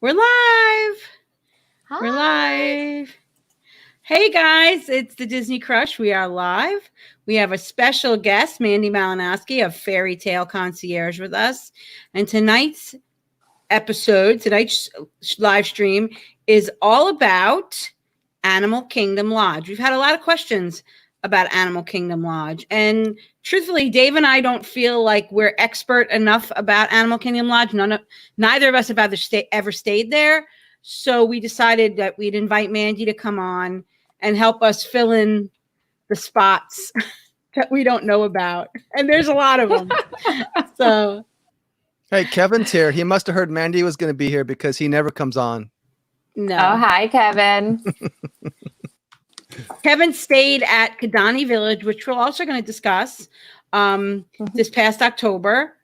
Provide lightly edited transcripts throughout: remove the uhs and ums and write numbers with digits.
We're live. Hi. We're live. Hey guys, it's the Disney Crush. We are live. We have a special guest, Mandy Malinowski of Fairy Tale Concierge with us. And tonight's live stream is all about Animal Kingdom Lodge. We've had a lot of questions about Animal Kingdom Lodge. And truthfully, Dave and I don't feel like we're expert enough about Animal Kingdom Lodge. Neither of us have ever stayed there. So we decided that we'd invite Mandy to come on and help us fill in the spots that we don't know about. And there's a lot of them. So, hey, Kevin's here. He must have heard Mandy was going to be here because he never comes on. no. Oh, hi, Kevin. Kevin stayed at Kidani Village, which we're also going to discuss this past October.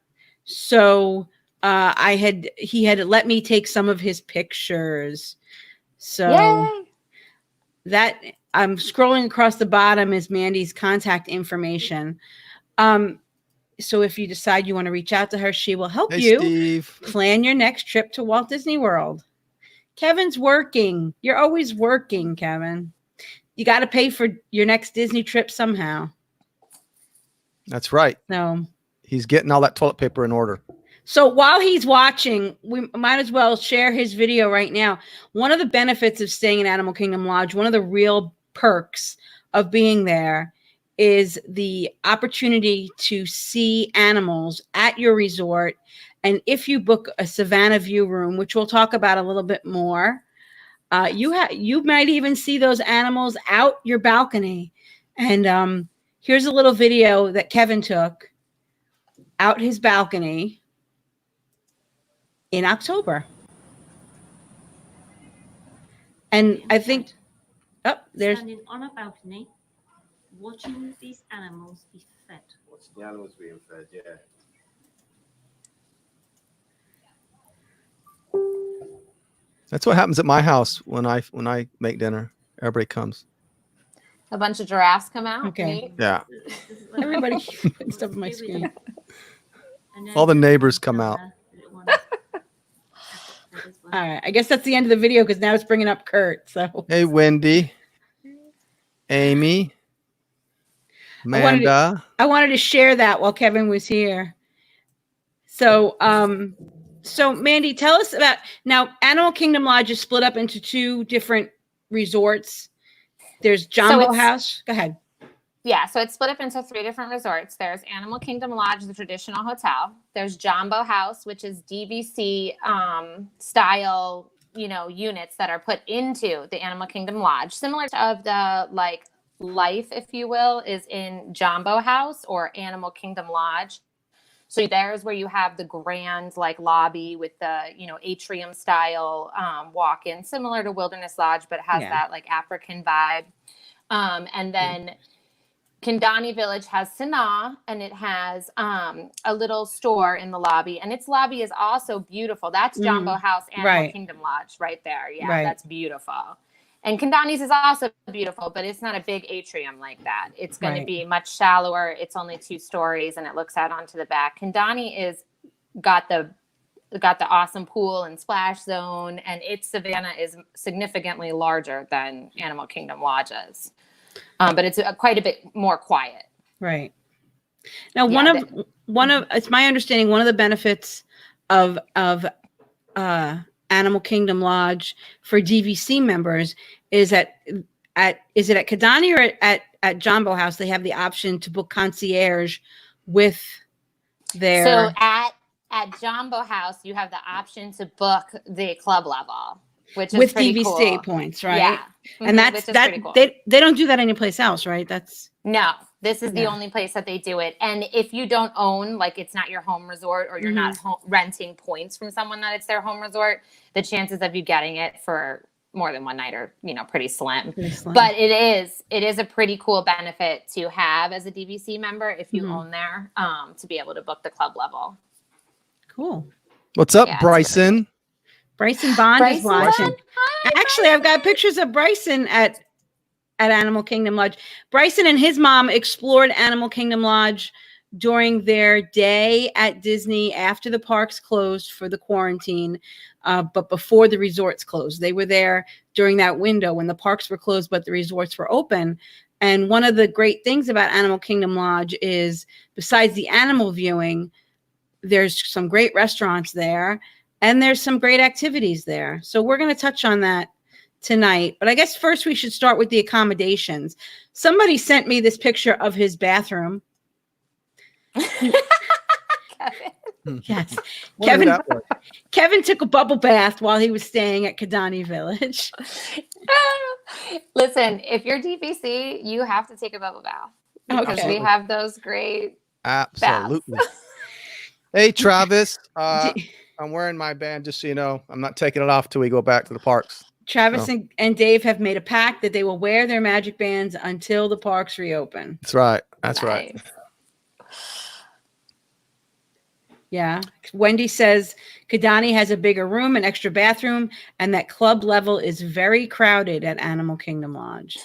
So he had let me take some of his pictures. So Yay. that I'm scrolling across the bottom is Mandy's contact information. So if you decide you want to reach out to her, she will help you Steve. plan your next trip to Walt Disney World. Kevin's working. You're always working, Kevin. You got to pay for your next Disney trip somehow. That's right. No. He's getting all that toilet paper in order. So while he's watching, we might as well share his video right now. One of the benefits of staying in Animal Kingdom Lodge, one of the real perks of being there is the opportunity to see animals at your resort. And if you book a Savannah View room, which we'll talk about a little bit more, you might even see those animals out your balcony. And here's a little video that Kevin took out his balcony in October. And I think, there's standing on a balcony, watching these animals be fed. Watching the animals being fed, yeah. That's what happens at my house when I make dinner. Everybody comes. A bunch of giraffes come out. Okay. Right? Yeah. everybody putting stuff on my screen. All the neighbors come out. All right. I guess that's the end of the video because now it's bringing up Kurt. So Hey, Wendy. Amy. Amanda. I wanted to share that while Kevin was here. So, so Mandy, tell us about now. Animal Kingdom Lodge is split up into two different resorts. There's Jumbo House. Go ahead. Yeah, so it's split up into 3 different resorts. There's Animal Kingdom Lodge, the traditional hotel. There's Jumbo House, which is DVC style, units that are put into the Animal Kingdom Lodge. Similar to the life, if you will, is in Jumbo House or Animal Kingdom Lodge. So there's where you have the grand lobby with the, atrium style walk-in, similar to Wilderness Lodge, but it has that African vibe. And then Kidani Village has Sanaa, and it has a little store in the lobby, and its lobby is also beautiful. That's Jumbo House Animal Kingdom Lodge right there. Yeah, that's beautiful. And Kidani's is also beautiful, but it's not a big atrium like that. It's going to be much shallower. It's only 2 stories, and it looks out onto the back. Kidani is got the awesome pool and splash zone, and its Savannah is significantly larger than Animal Kingdom Lodge's. But it's quite a bit more quiet. Right. Now, it's my understanding one of the benefits of Animal Kingdom Lodge for DVC members is is it at Kidani or at Jumbo House? They have the option to book concierge with their. So at Jumbo House, you have the option to book the club level, which is with pretty DVC cool. Points, right? Yeah, and that's cool. They don't do that anyplace else, right? No. This is the only place that they do it. And if you don't own, it's not your home resort, or you're not renting points from someone that it's their home resort, the chances of you getting it for more than one night are, pretty slim. But it is a pretty cool benefit to have as a DVC member if you own there, to be able to book the club level. Cool. What's up, Bryson? Bryson Bond is watching. Actually, I've got pictures of Bryson at Animal Kingdom Lodge. Bryson and his mom explored Animal Kingdom Lodge during their day at Disney after the parks closed for the quarantine, but before the resorts closed. They were there during that window when the parks were closed, but the resorts were open. And one of the great things about Animal Kingdom Lodge is, besides the animal viewing, there's some great restaurants there and there's some great activities there. So we're going to touch on that tonight. But I guess first we should start with the accommodations. Somebody sent me this picture of his bathroom. Yes. Kevin took a bubble bath while he was staying at Kidani Village. Listen, if you're DVC, you have to take a bubble bath because we have those great Absolutely. baths. Hey, Travis, I'm wearing my band, just so you know. I'm not taking it off till we go back to the parks. Travis and Dave have made a pact that they will wear their magic bands until the parks reopen. That's right. That's right. Yeah. Wendy says Kidani has a bigger room, an extra bathroom, and that club level is very crowded at Animal Kingdom Lodge.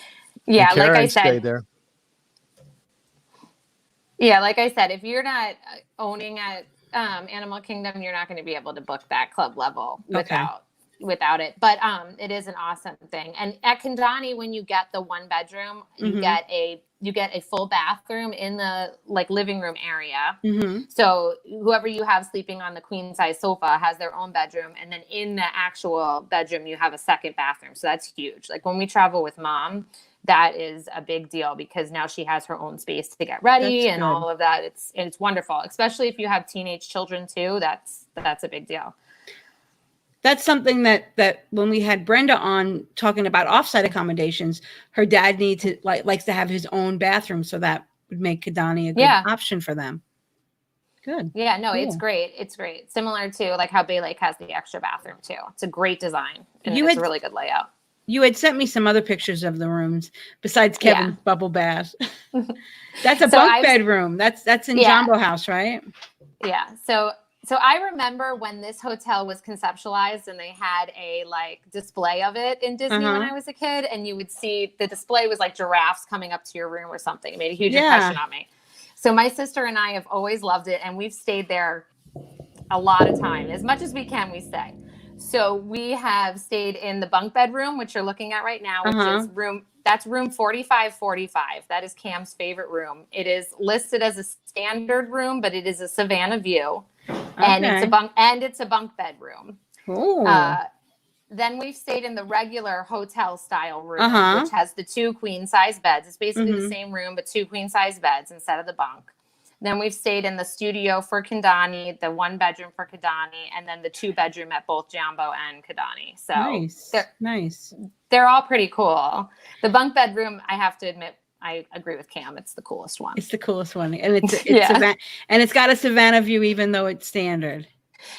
Yeah, like I said. There. Yeah, like I said, if you're not owning at Animal Kingdom, you're not going to be able to book that club level without it. But it is an awesome thing. And at Kidani, when you get the 1 bedroom, you get a full bathroom in the living room area. So whoever you have sleeping on the queen size sofa has their own bedroom, and then in the actual bedroom you have a second bathroom. So that's huge. Like when we travel with mom, that is a big deal because now she has her own space to get ready and all of that. It's wonderful, especially if you have teenage children too. That's a big deal. That's something that when we had Brenda on talking about offsite accommodations, her dad likes to have his own bathroom, so that would make Kidani a good option for them. Good. Yeah, no, cool. It's great. It's great. Similar to how Bay Lake has the extra bathroom too. It's a great design and it's a really good layout. You had sent me some other pictures of the rooms besides Kevin's bubble bath. That's a bunk bedroom. That's in Jumbo House, right? Yeah. So I remember when this hotel was conceptualized and they had a display of it in Disney when I was a kid, and you would see the display was like giraffes coming up to your room or something. It made a huge impression on me. So my sister and I have always loved it, and we've stayed there a lot of time. As much as we can, we stay. So we have stayed in the bunk bedroom, which you're looking at right now, which is room 4545. That is Cam's favorite room. It is listed as a standard room, but it is a Savannah view. And it's a bunk bedroom. Then we've stayed in the regular hotel style room, which has the 2 queen size beds. It's basically the same room, but 2 queen size beds instead of the bunk. Then we've stayed in the studio for Kidani, the 1 bedroom for Kidani, and then the 2 bedroom at both Jambo and Kidani. So nice. They're all pretty cool. The bunk bedroom, I have to admit, I agree with Cam. It's the coolest one. It's the coolest one, and it's Savannah, and it's got a Savannah view, even though it's standard.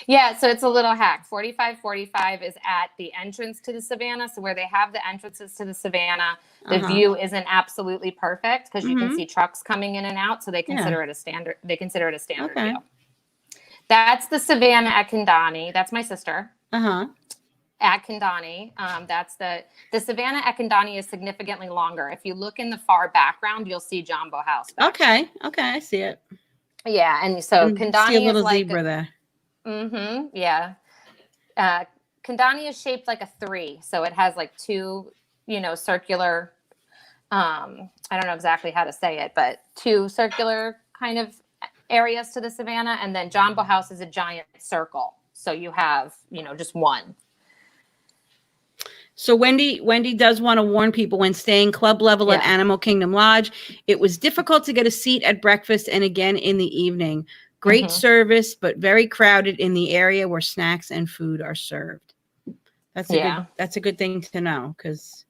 Yeah, so it's a little hack. 4545 is at the entrance to the Savannah. So where they have the entrances to the Savannah, the view isn't absolutely perfect because you can see trucks coming in and out. So they consider it a standard. They consider it a standard view. That's the Savannah at Kidani. That's my sister. At Kidani. That's the Savannah at Kidani is significantly longer. If you look in the far background, you'll see Jumbo House. Okay, I see it. Yeah, and so Kidani see a little is like zebra there. Yeah. Kidani is shaped like a 3, so it has 2, circular. I don't know exactly how to say it, but 2 circular kind of areas to the Savannah, and then Jumbo House is a giant circle. So you have, just 1. So Wendy does want to warn people when staying club level at Animal Kingdom Lodge, it was difficult to get a seat at breakfast and again in the evening. Great service, but very crowded in the area where snacks and food are served. That's a good thing to know, because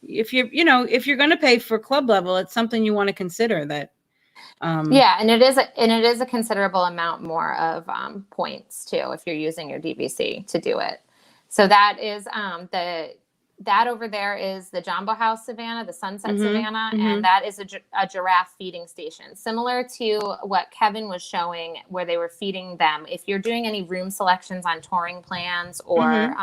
if you're going to pay for club level, it's something you want to consider that. And it is a considerable amount more of points too if you're using your DVC to do it. So that is that over there is the Jumbo House Savannah, the Sunset Savannah, and that is a giraffe feeding station, similar to what Kevin was showing, where they were feeding them. If you're doing any room selections on touring plans or,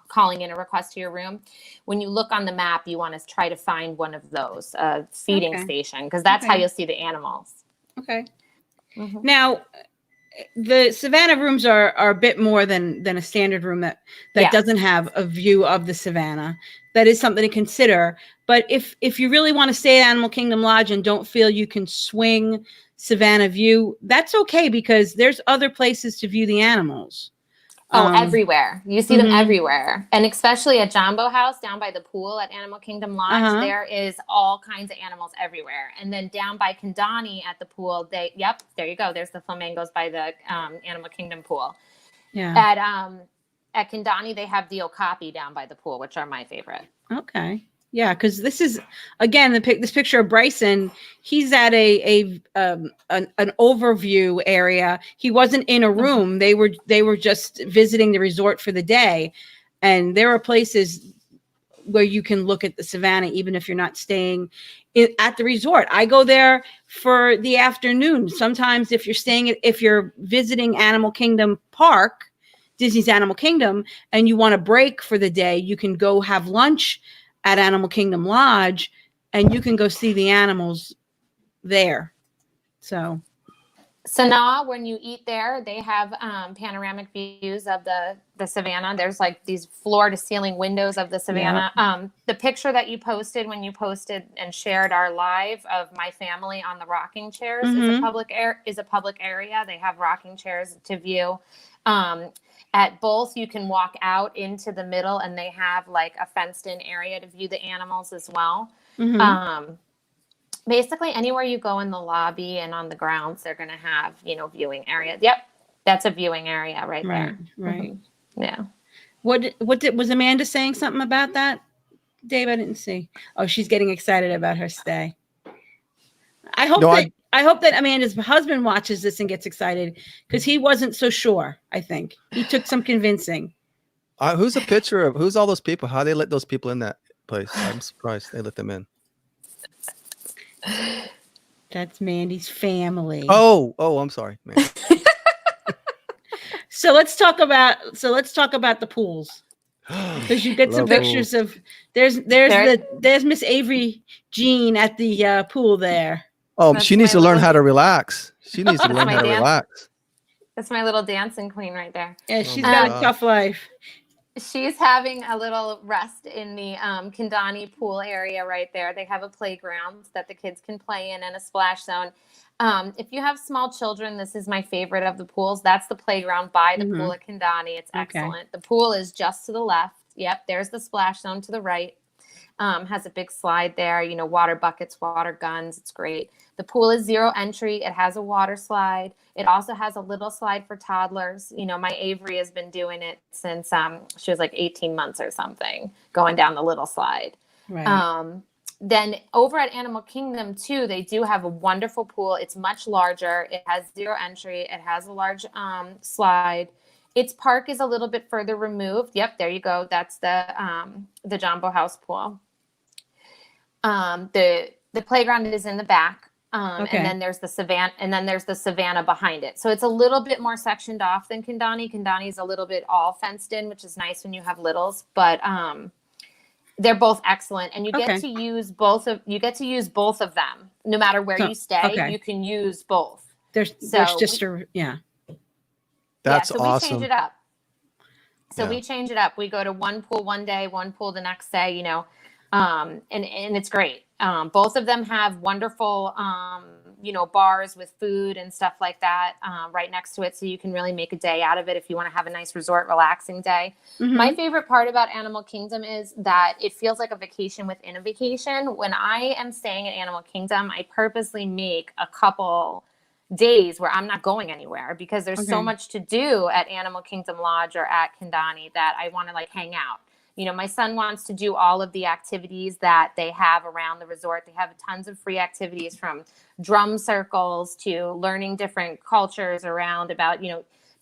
calling in a request to your room, when you look on the map, you want to try to find one of those feeding station, because that's how you'll see the animals. Okay. Mhm. Now, the Savannah rooms are a bit more than a standard room that Yeah. doesn't have a view of the Savannah. That is something to consider. But if you really want to stay at Animal Kingdom Lodge and don't feel you can swing Savannah view, that's okay, because there's other places to view the animals. Oh, everywhere. You see them mhm. everywhere. And especially at Jumbo House down by the pool at Animal Kingdom Lodge, Uh-huh. there is all kinds of animals everywhere. And then down by Kidani at the pool, yep, there you go. There's the flamingos by the Animal Kingdom pool. Yeah. At Kidani, they have the okapi down by the pool, which are my favorite. Okay. Yeah, because this is, again, this picture of Bryson. He's at an overview area. He wasn't in a room. They were just visiting the resort for the day, and there are places where you can look at the Savannah even if you're not staying at the resort. I go there for the afternoon. Sometimes if you're visiting Animal Kingdom Park, Disney's Animal Kingdom, and you want a break for the day, you can go have lunch at Animal Kingdom Lodge, and you can go see the animals there. So Sanaa, when you eat there, they have panoramic views of the Savannah. There's like these floor to ceiling windows of the Savannah. Yep. The picture that you posted when you posted and shared our live of my family on the rocking chairs is a public area. They have rocking chairs to view. At both, you can walk out into the middle, and they have like a fenced in area to view the animals as well. mhm. Basically, anywhere you go in the lobby and on the grounds, they're going to have, viewing area. Yep. That's a viewing area right there. Right. Yeah. Was Amanda saying something about that? Dave, I didn't see. Oh, she's getting excited about her stay. I hope that Amanda's husband watches this and gets excited, because he wasn't so sure. I think he took some convincing. Who's all those people? How they let those people in that place? I'm surprised they let them in. That's Mandy's family. Oh, I'm sorry, man. So let's talk about the pools, because you get some pictures of there's Miss Avery Jean at the pool there. Oh, That's she needs my to learn little- how to relax. She needs to learn how to relax. That's my little dancing queen right there. Yeah, she's my got God. a tough life. She's having a little rest in the Kidani pool area right there. They have a playground that the kids can play in and a splash zone. If you have small children, this is my favorite of the pools. That's the playground by the pool at Kidani. It's excellent. The pool is just to the left. Yep, there's the splash zone to the right. Has a big slide there, water buckets, water guns. It's great. The pool is 0 entry. It has a water slide. It also has a little slide for toddlers. My Avery has been doing it since she was like 18 months or something, going down the little slide. Right. Then over at Animal Kingdom too, they do have a wonderful pool. It's much larger. It has 0 entry. It has a large slide. Its park is a little bit further removed. Yep, there you go. That's the Jumbo House pool. The playground is in the back. And then there's the Savannah behind it. So it's a little bit more sectioned off than Kidani. Kidani is a little bit all fenced in, which is nice when you have littles, but they're both excellent, and you get to use both of them. No matter where you stay, you can use both. That's so awesome. We change it up. We change it up. We go to one pool one day, one pool the next day, and it's great. Both of them have wonderful, bars with food and stuff like that right next to it. So you can really make a day out of it if you want to have a nice resort, relaxing day. Mm-hmm. My favorite part about Animal Kingdom is that it feels like a vacation within a vacation. When I am staying at Animal Kingdom, I purposely make a couple days where I'm not going anywhere, because there's so much to do at Animal Kingdom Lodge or at Kidani that I want to hang out. My son wants to do all of the activities that they have around the resort. They have tons of free activities, from drum circles to learning different cultures around about,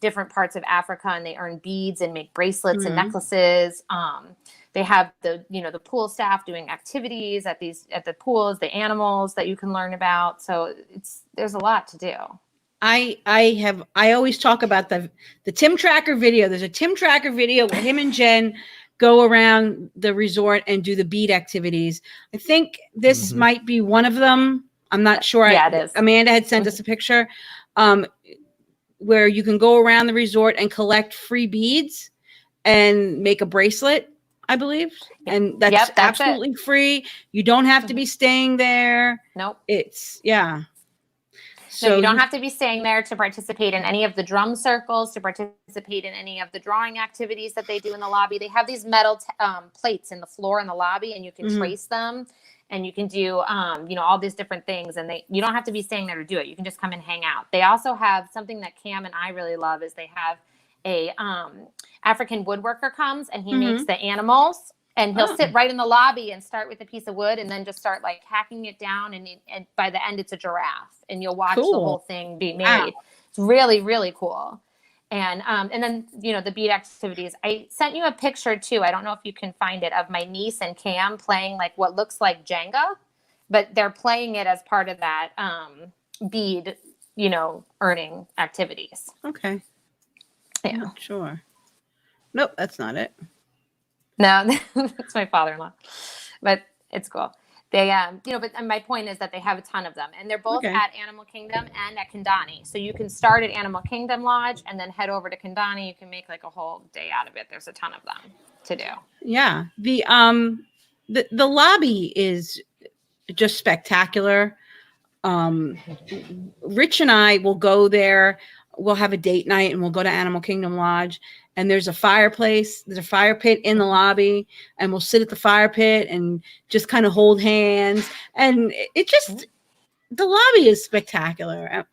different parts of Africa, and they earn beads and make bracelets and necklaces. They have the pool staff doing activities at the pools, the animals that you can learn about. So there's a lot to do. I always talk about the Tim Tracker video. There's a Tim Tracker video where him and Jen go around the resort and do the bead activities. I think this might be one of them. I'm not sure. Yeah, it is. Amanda had sent us a picture where you can go around the resort and collect free beads and make a bracelet, I believe. And that's, Yep, that's absolutely free. You don't have to be staying there. Nope. It's, yeah. So you don't have to be staying there to participate in any of the drum circles, to participate in any of the drawing activities that they do in the lobby. They have these metal plates in the floor in the lobby, and you can trace them, and you can do, all these different things. And you don't have to be staying there to do it. You can just come and hang out. They also have something that Cam and I really love is they have a African woodworker comes and he makes the animals. And he'll sit right in the lobby and start with a piece of wood and then just start like hacking it down. And by the end, it's a giraffe. And you'll watch the whole thing be made. Wow. It's really, really cool. And then, the bead activities. I sent you a picture, too. I don't know if you can find it, of my niece and Cam playing like what looks like Jenga. But they're playing it as part of that bead, earning activities. Okay. Yeah. Sure. Nope, that's not it. No, that's my father-in-law, but it's cool. They, but my point is that they have a ton of them, and they're both at Animal Kingdom and at Kidani. So you can start at Animal Kingdom Lodge and then head over to Kidani. You can make like a whole day out of it. There's a ton of them to do. Yeah. The lobby is just spectacular. Rich and I will go there. We'll have a date night and we'll go to Animal Kingdom Lodge, and there's a fireplace. There's a fire pit in the lobby, and we'll sit at the fire pit and just kind of hold hands. And the lobby is spectacular.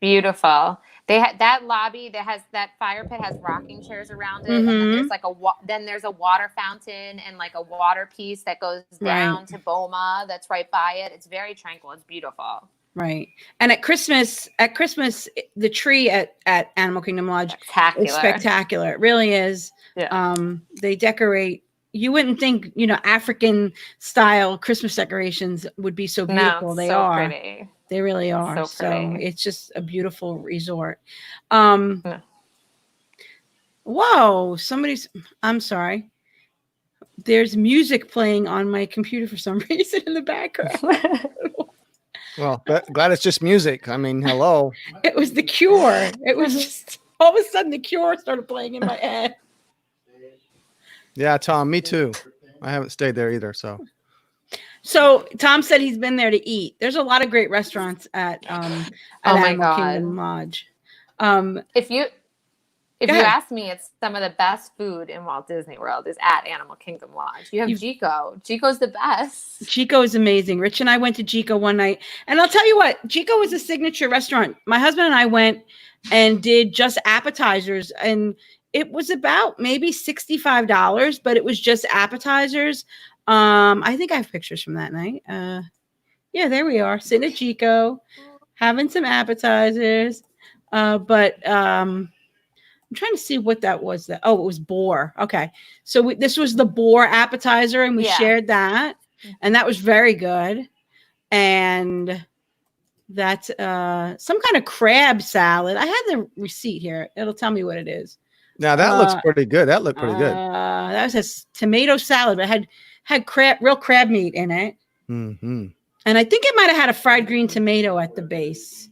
Beautiful. They had that lobby that has that fire pit has rocking chairs around it. And then there's like there's a water fountain and like a water piece that goes down to Boma. That's right by it. It's very tranquil. It's beautiful. Right. And at Christmas, the tree at Animal Kingdom Lodge is spectacular. It really is. Yeah. They decorate. You wouldn't think, African style Christmas decorations would be so beautiful. They are. Pretty. They really are. So it's just a beautiful resort. Whoa, I'm sorry. There's music playing on my computer for some reason in the background. Well, glad it's just music. I mean, hello. It was The Cure. It was just all of a sudden The Cure started playing in my head. Yeah, Tom, me too. I haven't stayed there either. So Tom said he's been there to eat. There's a lot of great restaurants at Animal Kingdom Lodge. If you ask me, it's some of the best food in Walt Disney World is at Animal Kingdom Lodge. You have Chico. Chico's the best. Chico is amazing. Rich and I went to Chico one night. And I'll tell you what, Chico is a signature restaurant. My husband and I went and did just appetizers. And it was about maybe $65, but it was just appetizers. I think I have pictures from that night. Yeah, there we are. Sitting at Chico, having some appetizers. I'm trying to see what that was. It was boar. Okay. So this was the boar appetizer, and we shared that, and that was very good. And that's some kind of crab salad. I had the receipt here. It'll tell me what it is. Now that looks pretty good. That looked pretty good. That was a tomato salad, but it had real crab meat in it. Mm-hmm. And I think it might have had a fried green tomato at the base.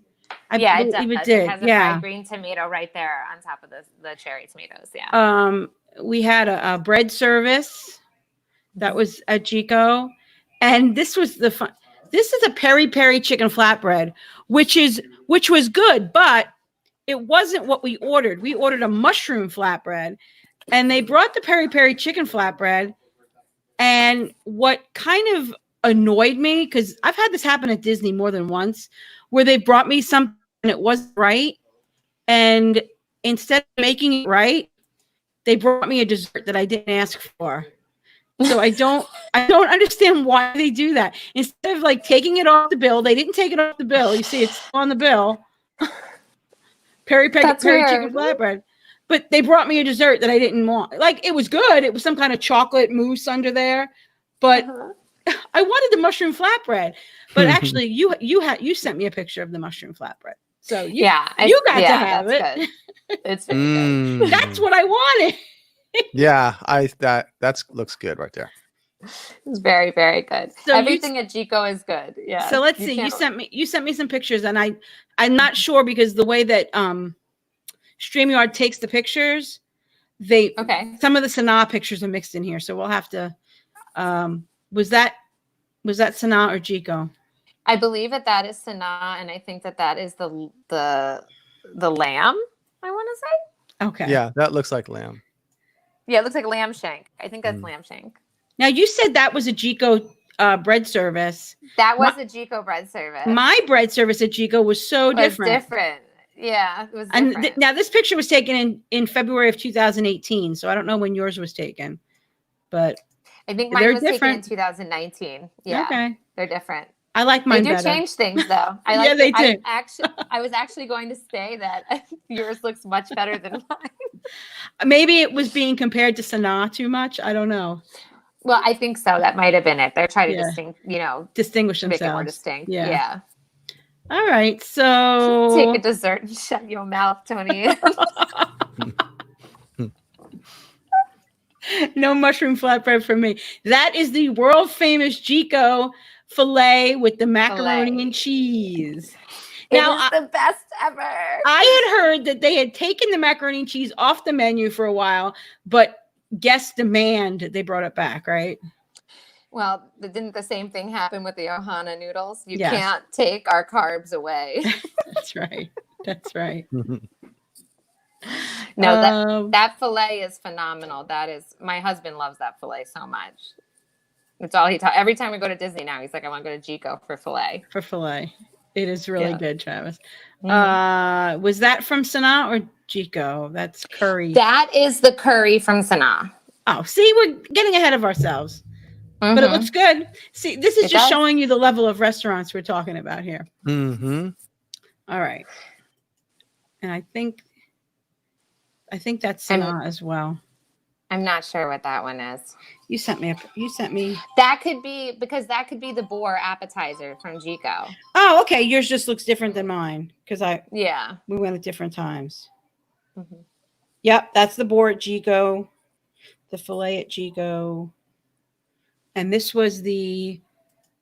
It did. It has a fried green tomato right there on top of the cherry tomatoes. Yeah. We had a bread service that was at Chico, and this was the fun. This is a peri peri chicken flatbread, which was good, but it wasn't what we ordered. We ordered a mushroom flatbread, and they brought the peri peri chicken flatbread. And what kind of annoyed me, because I've had this happen at Disney more than once, where they brought me something and it wasn't right, and instead of making it right, they brought me a dessert that I didn't ask for. So I don't understand why they do that. Instead of like taking it off the bill, they didn't take it off the bill. You see, it's on the bill. Peri chicken flatbread. But they brought me a dessert that I didn't want. Like, it was good. It was some kind of chocolate mousse under there, but I wanted the mushroom flatbread. But actually, you sent me a picture of the mushroom flatbread, so you got to have it. Good. It's very good. That's what I wanted. Yeah, that looks good right there. It's very, very good. So Everything at Jico is good. Yeah. So let's see. You sent me some pictures, and I'm not sure because the way that StreamYard takes the pictures, Okay. some of the Sanaa pictures are mixed in here. So we'll have to was that Sanaa or Jico? I believe that is Sanaa, and I think that is the lamb, I want to say. Okay. Yeah, that looks like lamb. Yeah, it looks like lamb shank. I think that's lamb shank. Now you said that was a Jico bread service. That was a Jico bread service. My bread service at Jico was so different. Different. Yeah, it was different. And now this picture was taken in February of 2018, so I don't know when yours was taken, but I think mine was taken in 2019. Yeah, okay, they're different. I like mine. They do better. change things, though. Yeah, they do. I was actually going to say that yours looks much better than mine. Maybe it was being compared to Sanaa too much. I don't know. Well, I think so. That might have been it. They're trying to distinguish themselves. Make it more distinct. Yeah. All right. So take a dessert and shut your mouth, Tony. No mushroom flatbread for me. That is the world famous Jico filet with the macaroni and cheese. Now, it's the best ever. I had heard that they had taken the macaroni and cheese off the menu for a while, but guest demand they brought it back, right? Well, didn't the same thing happen with the Ohana noodles? You can't take our carbs away. That's right. That's right. No, that filet is phenomenal. That is, my husband loves that filet so much. It's all he talks. Every time we go to Disney now, he's like, I want to go to Jico for filet. For filet. It is really good, Travis. Mm-hmm. Was that from Sanaa or Jico? That's curry. That is the curry from Sanaa. Oh, see, we're getting ahead of ourselves. Mm-hmm. But it looks good. See, this is just showing you the level of restaurants we're talking about here. Mm-hmm. All right. And I think that's Sanaa as well. I'm not sure what that one is. You sent me. That could be the boar appetizer from Jico. Oh, okay. Yours just looks different than mine because we went at different times. Mm-hmm. Yep, that's the boar at Jico, the filet at Jico, and this was the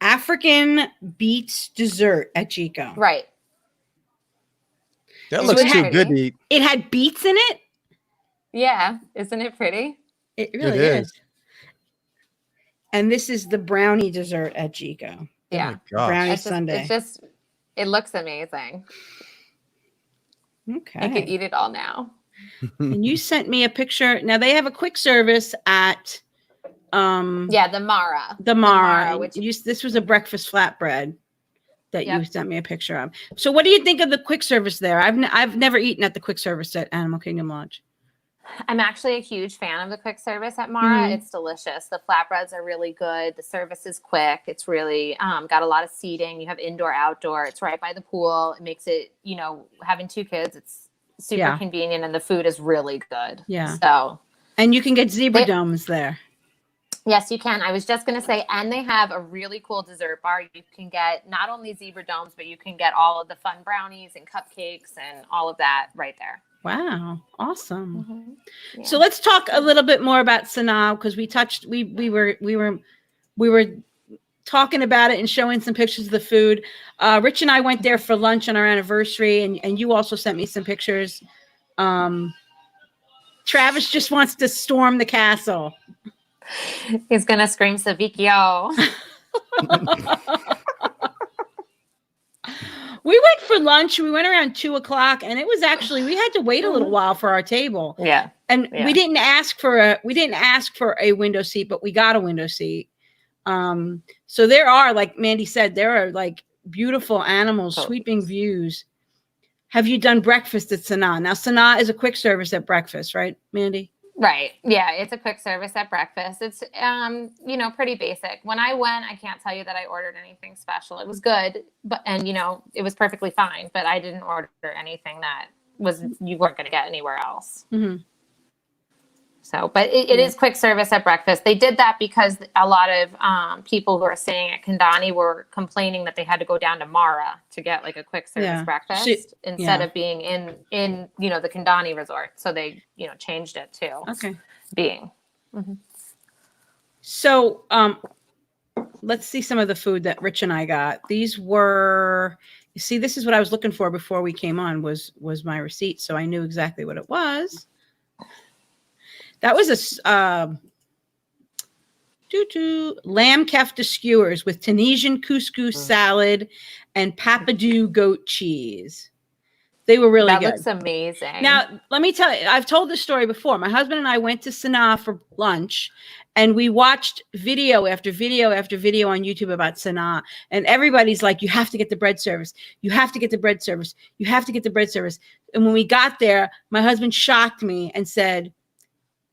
African beets dessert at Jico. Right. That looks too good to eat. It had beets in it. Yeah, isn't it pretty? It really is. And this is the brownie dessert at Jico. Yeah, brownie sundae. It looks amazing. Okay, I could eat it all now. And you sent me a picture. Now they have a quick service at the Mara. The Mara. This was a breakfast flatbread that you sent me a picture of. So what do you think of the quick service there? I've never eaten at the quick service at Animal Kingdom Lodge. I'm actually a huge fan of the quick service at Mara. It's delicious. The flatbreads are really good. The service is quick. It's really got a lot of seating. You have indoor, outdoor. It's right by the pool. It makes it, having two kids, it's super convenient, and the food is really good. Yeah. So, and you can get zebra domes there. Yes, you can. I was just going to say, and they have a really cool dessert bar. You can get not only zebra domes, but you can get all of the fun brownies and cupcakes and all of that right there. Wow. Awesome. Mm-hmm. Yeah. So let's talk a little bit more about Sanaa, because we were talking about it and showing some pictures of the food. Rich and I went there for lunch on our anniversary, and you also sent me some pictures. Travis just wants to storm the castle. He's gonna scream Savicchio. We went for lunch. We went around 2:00, and it was actually, we had to wait a little while for our table. Yeah. And we didn't ask for a window seat, but we got a window seat. So there are, like Mandy said, there are like beautiful animals, sweeping views. Have you done breakfast at Sanaa? Now Sanaa is a quick service at breakfast, right, Mandy? Right. Yeah, it's a quick service at breakfast. It's pretty basic. When I went, I can't tell you that I ordered anything special. It was good, but it was perfectly fine, but I didn't order anything that you weren't going to get anywhere else. Mm-hmm. So, but it is quick service at breakfast. They did that because a lot of people who are staying at Kidani were complaining that they had to go down to Mara to get like a quick service breakfast instead of being in the Kidani resort. So they changed it to being. Mm-hmm. So let's see some of the food that Rich and I got. These were, you see, this is what I was looking for before we came on was my receipt. So I knew exactly what it was. That was a lamb kefta skewers with Tunisian couscous salad and papadou goat cheese. They were really good. That looks amazing. Now, let me tell you, I've told this story before. My husband and I went to Sanaa for lunch, and we watched video after video after video on YouTube about Sanaa. And everybody's like, you have to get the bread service. You have to get the bread service. You have to get the bread service. And when we got there, my husband shocked me and said,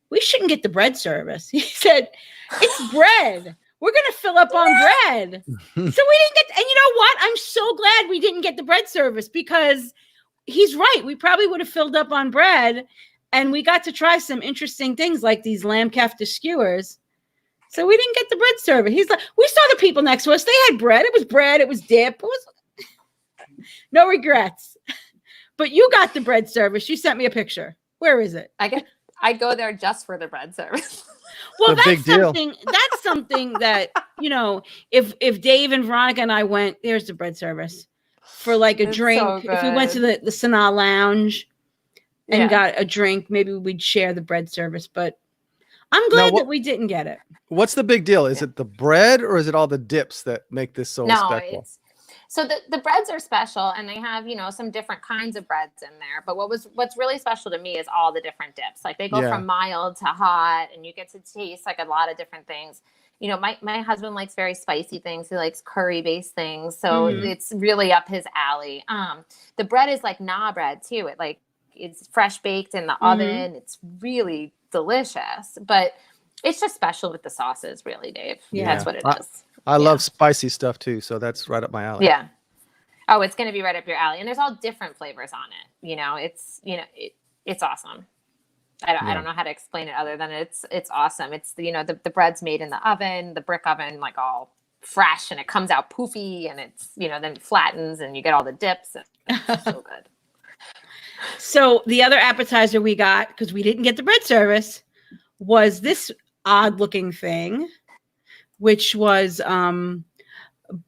we shouldn't get the bread service. He said, it's bread. We're going to fill up on bread. So we didn't get, and you know what? I'm so glad we didn't get the bread service because he's right. We probably would have filled up on bread, and we got to try some interesting things like these lamb kefta skewers. So we didn't get the bread service. He's like, we saw the people next to us. They had bread. It was bread. It was dip. It was no regrets. But you got the bread service. You sent me a picture. Where is it? I'd go there just for the bread service. Well, It's a big deal. that's something that, you know, if Dave and Veronica and I went, there's the bread service for like a It's drink. so If we went to the Sanaa lounge and got a drink, maybe we'd share the bread service, but I'm glad that we didn't get it. What's the big deal? Is it the bread or is it all the dips that make this so special? So the breads are special, and they have, you know, some different kinds of breads in there. But what's really special to me is all the different dips. Like they go from mild to hot, and you get to taste like a lot of different things. You know, my husband likes very spicy things. He likes curry based things, so it's really up his alley. The bread is like naan bread too. It's fresh baked in the oven. It's really delicious, but it's just special with the sauces, really, Dave. Yeah, that's what it is. I love spicy stuff too, so that's right up my alley. Yeah. Oh, it's going to be right up your alley, and there's all different flavors on it. You know, it's awesome. I don't know how to explain it other than it's awesome. It's the bread's made in the oven, the brick oven, like all fresh, and it comes out poofy, and it's then it flattens, and you get all the dips. And it's so good. So the other appetizer we got, because we didn't get the bread service, was this odd looking thing, which was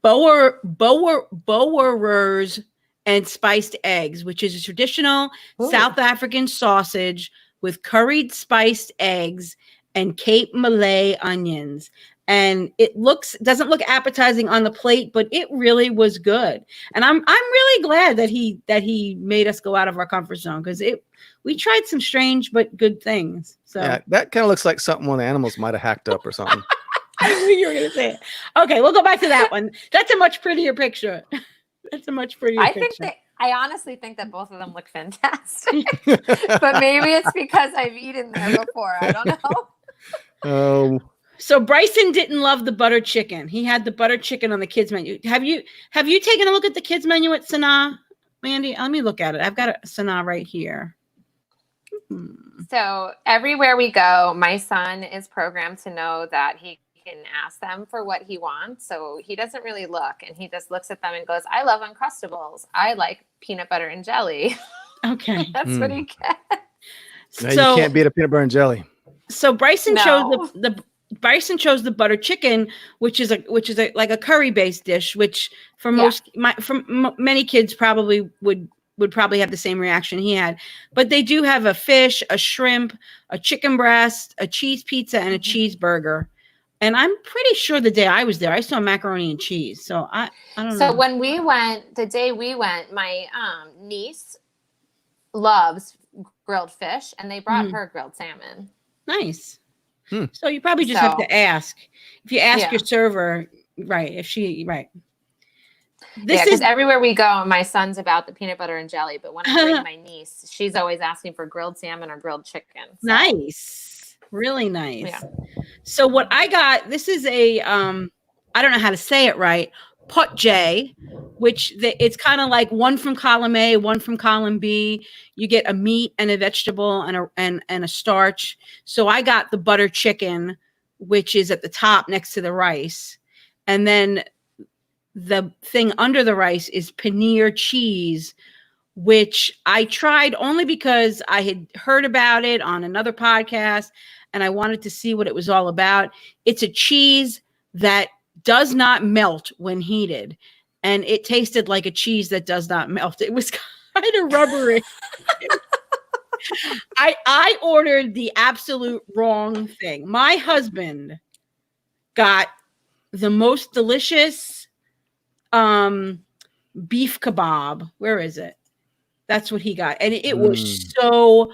boerers and spiced eggs, which is a traditional South African sausage with curried spiced eggs and Cape Malay onions. And it doesn't look appetizing on the plate, but it really was good. And I'm really glad that he made us go out of our comfort zone, because we tried some strange but good things. So yeah, that kind of looks like something one of the animals might have hacked up or something. I knew you were going to say it. Okay, we'll go back to that one. That's a much prettier picture. That's a much prettier picture. I honestly think that both of them look fantastic. But maybe it's because I've eaten there before. I don't know. Oh. So Bryson didn't love the butter chicken. He had the butter chicken on the kids menu. Have you taken a look at the kids menu at Sanaa, Mandy? Let me look at it. I've got a Sanaa right here. So everywhere we go, my son is programmed to know that he can ask them for what he wants. So he doesn't really look, and he just looks at them and goes, I love Uncrustables. I like peanut butter and jelly. Okay. That's what he gets. No, you can't beat a peanut butter and jelly. So Bryson chose Bryson chose the butter chicken, which is like a curry based dish, which for many kids probably would probably have the same reaction he had. But they do have a fish, a shrimp, a chicken breast, a cheese pizza, and a cheeseburger. And I'm pretty sure the day I was there, I saw macaroni and cheese. So I don't know. So when we went, the day we went, my niece loves grilled fish, and they brought her grilled salmon. Nice. So you probably just have to ask. If you ask your server, right? Because everywhere we go, my son's about the peanut butter and jelly. But when I bring my niece, she's always asking for grilled salmon or grilled chicken. So. Nice. Really nice. Yeah. So what I got, this is a, I don't know how to say it right, pot J, which it's kind of like one from column A, one from column B. You get a meat and a vegetable and a starch. So I got the butter chicken, which is at the top next to the rice. And then the thing under the rice is paneer cheese which I tried only because I had heard about it on another podcast and I wanted to see what it was all about. It's a cheese that does not melt when heated, and it tasted like a cheese that does not melt. It was kind of rubbery. I ordered the absolute wrong thing. My husband got the most delicious beef kebab. Where is it? That's what he got. And it was so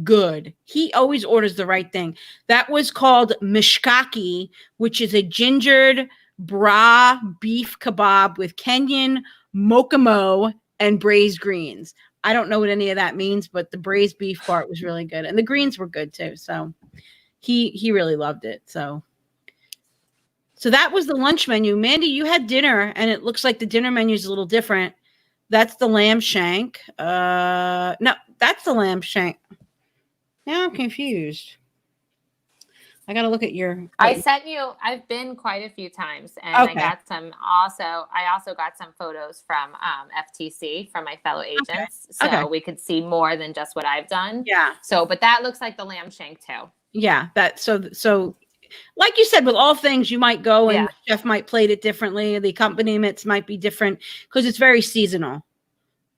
good. He always orders the right thing. That was called mishkaki, which is a gingered bra beef kebab with Kenyan mokamo and braised greens. I don't know what any of that means, but the braised beef part was really good. And the greens were good too. So he really loved it. So that was the lunch menu. Mandy, you had dinner, and it looks like the dinner menu is a little different. That's the lamb shank. No, that's the lamb shank. Now I'm confused. I got to look at your. I sent you. I've been quite a few times, and Okay. I got some. I also got some photos from FTC from my fellow agents, so we could see more than just what I've done. Yeah. So, but that looks like the lamb shank too. Yeah. So. Like you said, with all things, you might go and the chef might plate it differently. The accompaniments might be different because it's very seasonal.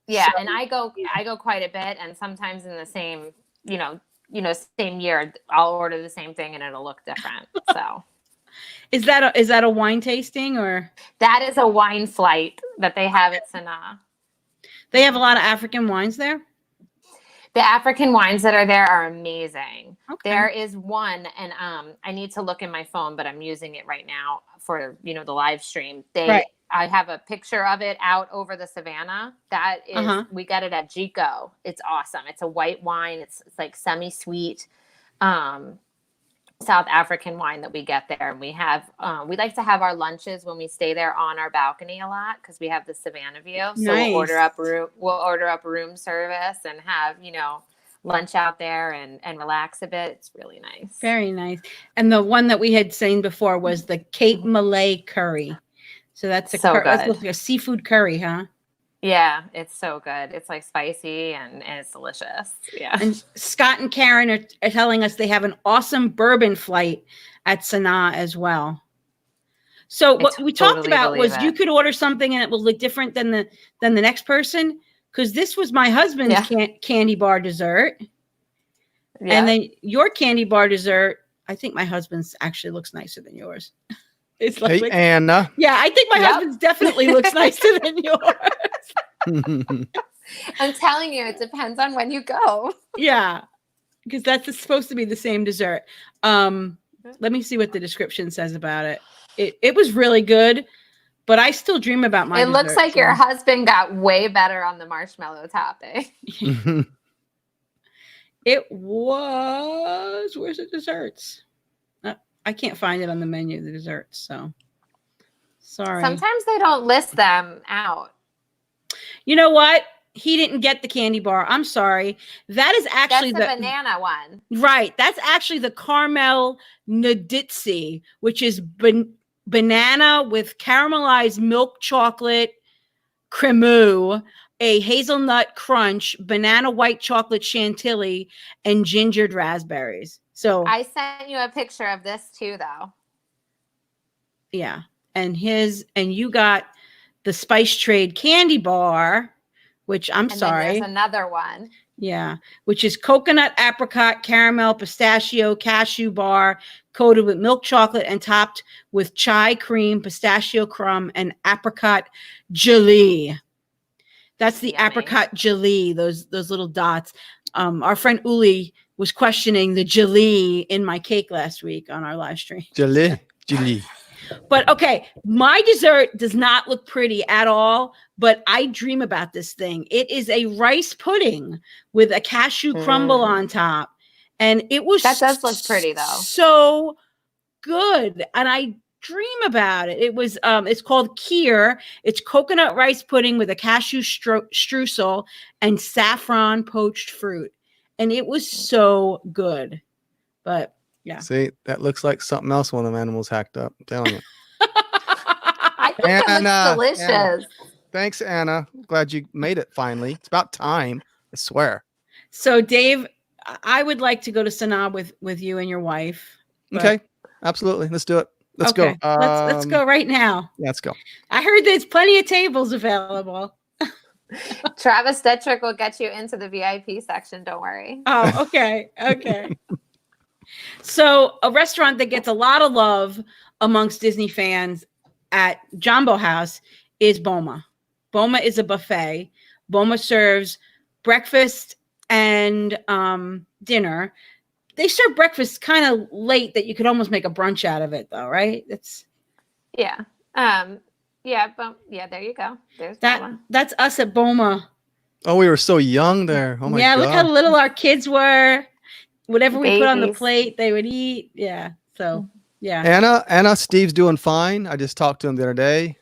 Yeah, So, and I go quite a bit, and sometimes in the same, same year, I'll order the same thing and it'll look different. So, is that a wine tasting, or that is a wine flight that they have at Sanaa? They have a lot of African wines there. The African wines that are there are amazing. Okay. There is one, and I need to look in my phone, but I'm using it right now for the live stream. I have a picture of it out over the savannah. That is, we got it at Jico. It's awesome. It's a white wine. It's like semi-sweet South African wine that we get there. And we have, we like to have our lunches when we stay there on our balcony a lot because we have the savannah view. So Nice. we'll order up room service and have, lunch out there and relax a bit. It's really nice. Very nice. And the one that we had seen before was the Cape Malay curry. So that's that's like a seafood curry, huh? Yeah, it's so good. It's like spicy and it's delicious. Yeah. And Scott and Karen are telling us they have an awesome bourbon flight at Sanaa as well. So what we talked about was you could order something and it will look different than the next person. Because this was my husband's candy bar dessert. Yeah. And then your candy bar dessert, I think my husband's actually looks nicer than yours. It's like, hey, Anna. Yeah, I think my husband's definitely looks nicer than yours. I'm telling you, it depends on when you go. Yeah, because that's supposed to be the same dessert. Let me see what the description says about it. It was really good. But I still dream about my dessert. It looks like your husband got way better on the marshmallow topping. It was. Where's the desserts? I can't find it on the menu, the desserts. So sorry. Sometimes they don't list them out. You know what? He didn't get the candy bar. I'm sorry. That is actually the banana one. Right. That's actually the caramel naditsi, which is banana with caramelized milk chocolate cremeux, a hazelnut crunch, banana white chocolate chantilly, and gingered raspberries. So I sent you a picture of this too, though. Yeah. And you got the Spice Trade candy bar, which I'm sorry. There's another one. Yeah, which is coconut, apricot, caramel, pistachio, cashew bar, coated with milk chocolate and topped with chai cream, pistachio crumb, and apricot jelly. That's the apricot jelly, those little dots. Our friend Uli was questioning the jelly in my cake last week on our live stream. Jelly. But okay, my dessert does not look pretty at all, but I dream about this thing. It is a rice pudding with a cashew crumble on top. And it was that does look pretty though. So good. And I dream about it. It was it's called kheer. It's coconut rice pudding with a cashew streusel and saffron poached fruit. And it was so good. But yeah. See, that looks like something else one of them animals hacked up. I'm telling you. I think it looks delicious. Thanks, Anna. Glad you made it finally. It's about time. I swear. So, Dave, I would like to go to Sanaa with you and your wife. but- Okay. Absolutely. Let's do it. Let's okay. go. Let's go right now. Yeah, let's go. I heard there's plenty of tables available. Travis Detrick will get you into the VIP section. Don't worry. Oh, okay. Okay. So, a restaurant that gets a lot of love amongst Disney fans at Jumbo House is Boma. Boma is a buffet. Boma serves breakfast and dinner. They serve breakfast kind of late that you could almost make a brunch out of it, though, right? Yeah. There you go. There's Boma. That's us at Boma. Oh, we were so young there. Oh my Yeah, God. look how little our kids were. Whatever we put on the Babies. plate, they would eat. Yeah. So, yeah. Anna, Steve's doing fine. I just talked to him the other day.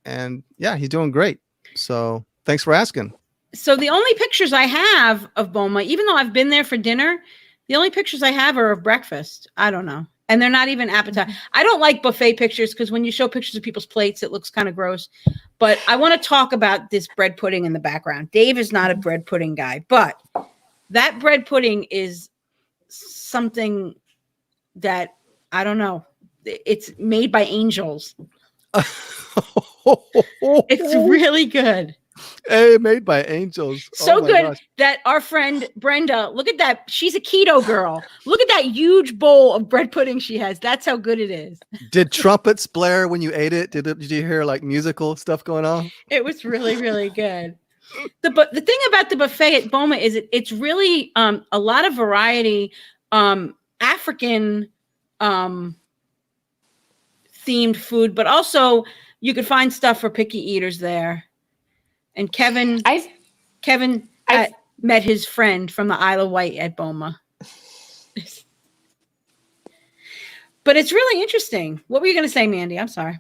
And yeah, he's doing great. So thanks for asking. So the only pictures I have of Boma, even though I've been there for dinner, the only pictures I have are of breakfast. I don't know. And they're not even appetizing. I don't like buffet pictures because when you show pictures of people's plates, it looks kind of gross. But I want to talk about this bread pudding in the background. Dave is not a bread pudding guy, but that bread pudding is something that, I don't know. It's made by angels. It's really good. Hey, made by angels. So Oh my good gosh. that our friend Brenda, look at that. She's a keto girl. Look at that huge bowl of bread pudding she has. That's how good it is. Did trumpets blare when you ate it? Did you hear like musical stuff going on? It was really, really good. The thing about the buffet at Boma is it's really a lot of variety, African themed food, but also you could find stuff for picky eaters there. And Kevin met his friend from the Isle of Wight at Boma. But it's really interesting. What were you going to say, Mandy? I'm sorry.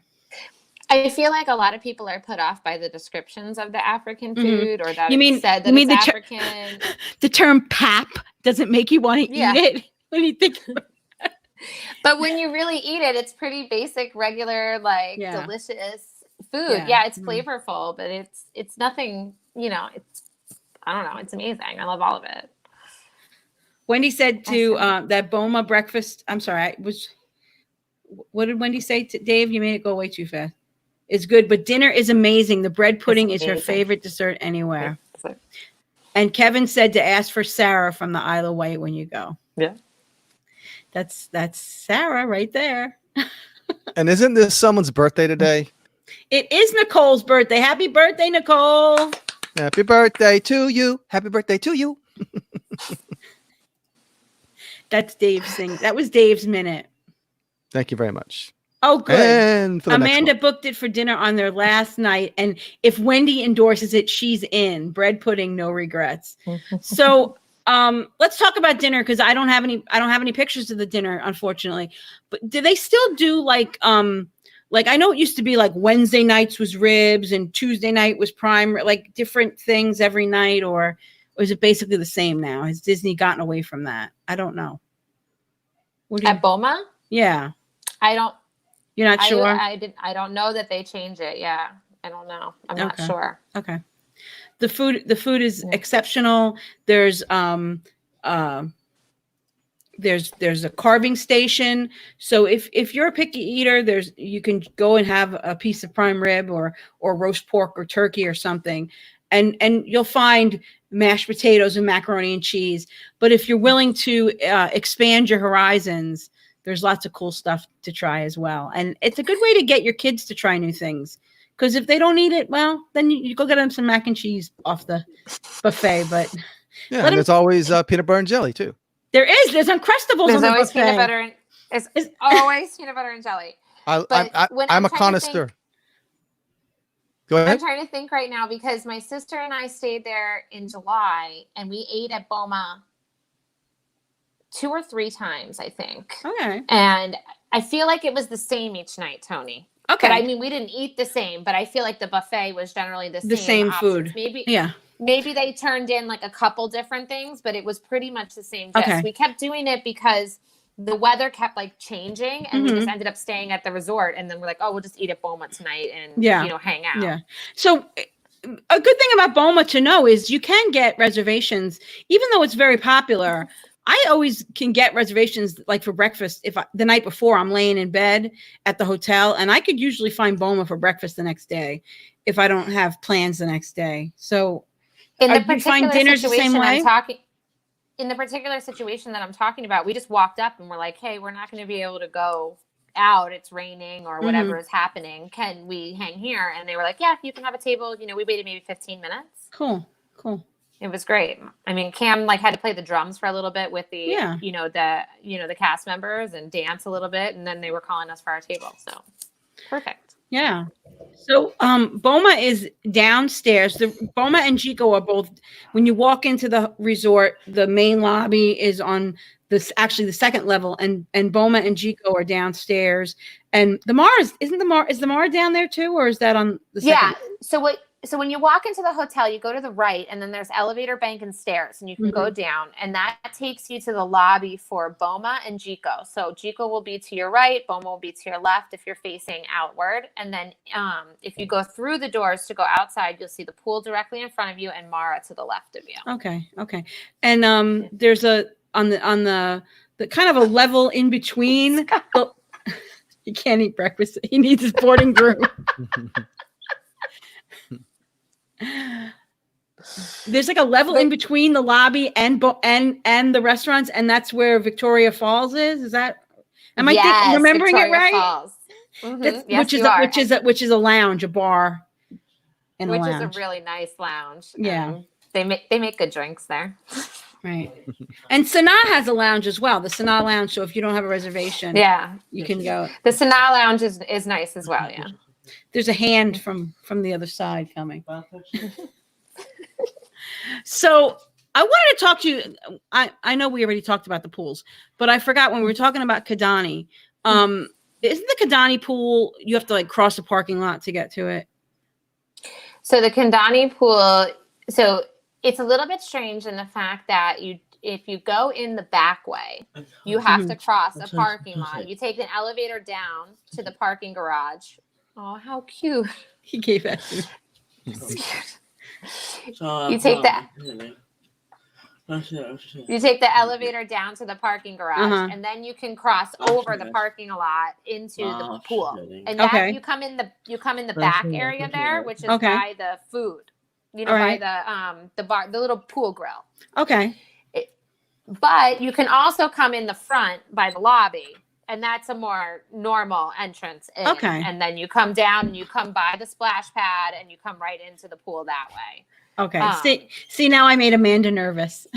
I feel like a lot of people are put off by the descriptions of the African food, or that You mean- it's said that you mean it's the African. The term pap doesn't make you want to Yeah. eat it when you think. But when you really eat it, it's pretty basic, regular, like Yeah. delicious food. Yeah. Yeah, it's Mhm. flavorful, but it's nothing, I don't know, it's amazing. I love all of it. Wendy said to that Boma breakfast. I'm sorry. What did Wendy say to Dave? You made it go way too fast. It's good, but dinner is amazing. The bread pudding is her amazing. favorite dessert anywhere. So- And Kevin said to ask for Sarah from the Isle of Wight when you go. Yeah. That's Sarah right there. And isn't this someone's birthday today? It is Nicole's birthday. Happy birthday, Nicole. Happy birthday to you. Happy birthday to you. That's Dave's thing. That was Dave's minute. Thank you very much. Oh, good. And for the next Amanda one. booked it for dinner on their last night. And if Wendy endorses it, she's in. Bread pudding, no regrets. So let's talk about dinner because I don't have any pictures of the dinner, unfortunately. But do they still do like I know it used to be like Wednesday nights was ribs and Tuesday night was prime, like different things every night, or is it basically the same now? Has Disney gotten away from that? I don't know. What do you, At Boma, yeah, you're not sure? I don't know that they change it. Yeah, I don't know. I'm not Okay. sure. Okay. The food is exceptional. There's a carving station. So if you're a picky eater, you can go and have a piece of prime rib or roast pork or turkey or something. And you'll find mashed potatoes and macaroni and cheese. But if you're willing to expand your horizons, there's lots of cool stuff to try as well. And it's a good way to get your kids to try new things. Because if they don't eat it, well, then you go get them some mac and cheese off the buffet. But Yeah, and there's always peanut butter and jelly too. there's Uncrustables There's on the always buffet. peanut butter and it's always peanut butter and jelly. But when I'm I'm a trying to connoisseur. think- Go I'm ahead. trying to think right now because my sister and I stayed there in July and we ate at Boma 2 or 3 times, I think. Okay. And I feel like it was the same each night, Tony. Okay. But I mean, we didn't eat the same, but I feel like the buffet was generally the same options. food. Yeah. Maybe they turned in like a couple different things, but it was pretty much the same dish. Okay. We kept doing it because the weather kept like changing, and we Mm-hmm. just ended up staying at the resort. And then we're like, oh, we'll just eat at Boma tonight and hang out. Yeah. So a good thing about Boma to know is you can get reservations, even though it's very popular. I always can get reservations like for breakfast if the night before I'm laying in bed at the hotel, and I could usually find Boma for breakfast the next day if I don't have plans the next day. So In the you find particular dinners the same situation way? in the particular situation that I'm talking about, we just walked up and we're like, hey, we're not going to be able to go out. It's raining or whatever is happening. Can we hang here? And they were like, yeah, you can have a table. We waited maybe 15 minutes. Cool. It was great. I mean, Cam like had to play the drums for a little bit with the, the cast members and dance a little bit. And then they were calling us for our table. So perfect. Yeah. So Boma is downstairs. The Boma and Chico are both, when you walk into the resort, the main lobby is on this actually the second level, and Boma and Chico are downstairs. And the Mars is the Mara down there too, or is that on the second? Yeah. So when you walk into the hotel, you go to the right, and then there's elevator, bank, and stairs, and you can go down, and that takes you to the lobby for Boma and Chico. So Chico will be to your right, Boma will be to your left if you're facing outward, and then if you go through the doors to go outside, you'll see the pool directly in front of you and Mara to the left of you. Okay. And there's on the kind of a level in between. He can't eat breakfast. He needs his boarding room. There's like a level in between the lobby and the restaurants, and that's where Victoria Falls is. Is that? Am I remembering Victoria it right? Falls. Yes, which is a lounge, a bar, and which a lounge. is a really nice lounge. Yeah, they make good drinks there. Right. And Sanaa has a lounge as well, the Sanaa Lounge. So if you don't have a reservation, you can go. The Sanaa Lounge is nice as well. Yeah. There's a hand from the other side coming. So I wanted to talk to you. I know we already talked about the pools, but I forgot when we were talking about Kidani. Isn't the Kidani pool, you have to like cross the parking lot to get to it? So the Kidani pool, so it's a little bit strange in the fact that if you go in the back way, you have to cross a parking lot. You take an elevator down to the parking garage. Oh, how cute. He gave that to me. You take the elevator down to the parking garage, and then you can cross over the parking lot into the pool. And then you come in the back area there, which is by the food. By the bar, the little pool grill. Okay. But you can also come in the front by the lobby, and that's a more normal entrance in. Okay. And then you come down and you come by the splash pad and you come right into the pool that way. Okay. See, now I made Amanda nervous.